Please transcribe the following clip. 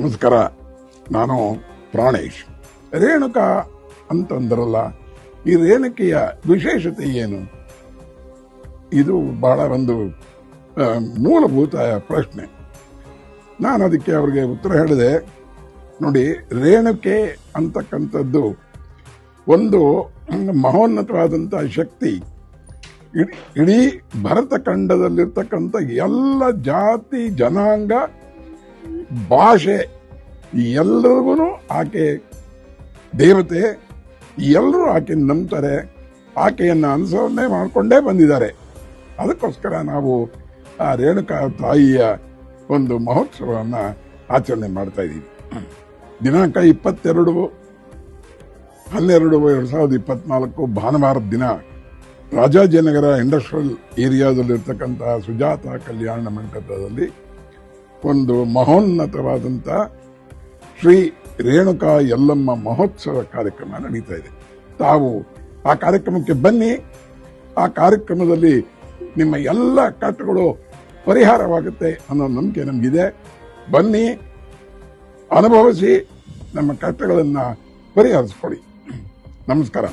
ನಮಸ್ಕಾರ. ನಾನು ಪ್ರಾಣೇಶ್. ರೇಣುಕಾ ಅಂತಂದ್ರಲ್ಲ, ಈ ರೇಣುಕೆಯ ವಿಶೇಷತೆ ಏನು? ಇದು ಬಹಳ ಒಂದು ಮೂಲಭೂತ ಪ್ರಶ್ನೆ. ನಾನು ಅದಕ್ಕೆ ಅವ್ರಿಗೆ ಉತ್ತರ ಹೇಳಿದೆ, ನೋಡಿ, ರೇಣುಕೆ ಅಂತಕ್ಕಂಥದ್ದು ಒಂದು ಮಹೋನ್ನತವಾದಂಥ ಶಕ್ತಿ. ಇಡೀ ಭರತ ಖಂಡದಲ್ಲಿರ್ತಕ್ಕಂಥ ಎಲ್ಲ ಜಾತಿ ಜನಾಂಗ ಭಾಷೆ ಎಲ್ಲರಿಗೂ ಆಕೆ ದೇವತೆ. ಎಲ್ಲರೂ ಆಕೆಯನ್ನು ನಂಬ್ತಾರೆ, ಆಕೆಯನ್ನು ಅನುಸರಣೆ ಮಾಡಿಕೊಂಡೇ ಬಂದಿದ್ದಾರೆ. ಅದಕ್ಕೋಸ್ಕರ ನಾವು ಆ ರೇಣುಕಾ ತಾಯಿಯ ಒಂದು ಮಹೋತ್ಸವವನ್ನು ಆಚರಣೆ ಮಾಡ್ತಾ ಇದ್ದೀವಿ. ದಿನಾಂಕ 22/12/2024 ಭಾನುವಾರದ ದಿನ ರಾಜಾಜಿನಗರ ಇಂಡಸ್ಟ್ರಿಯಲ್ ಏರಿಯಾದಲ್ಲಿರ್ತಕ್ಕಂಥ ಸುಜಾತ ಕಲ್ಯಾಣ ಮಂಟಪದಲ್ಲಿ ಒಂದು ಮಹೋನ್ನತವಾದಂಥ ಶ್ರೀ ರೇಣುಕಾ ಯಲ್ಲಮ್ಮ ಮಹೋತ್ಸವ ಕಾರ್ಯಕ್ರಮ ನಡೀತಾ ಇದೆ. ತಾವು ಆ ಕಾರ್ಯಕ್ರಮಕ್ಕೆ ಬನ್ನಿ. ಆ ಕಾರ್ಯಕ್ರಮದಲ್ಲಿ ನಿಮ್ಮ ಎಲ್ಲ ಕಷ್ಟಗಳು ಪರಿಹಾರವಾಗುತ್ತೆ ಅನ್ನೋ ನಂಬಿಕೆ ನಮಗಿದೆ. ಬನ್ನಿ, ಅನುಭವಿಸಿ, ನಮ್ಮ ಕಷ್ಟಗಳನ್ನು ಪರಿಹರಿಸ್ಕೊಡಿ. ನಮಸ್ಕಾರ.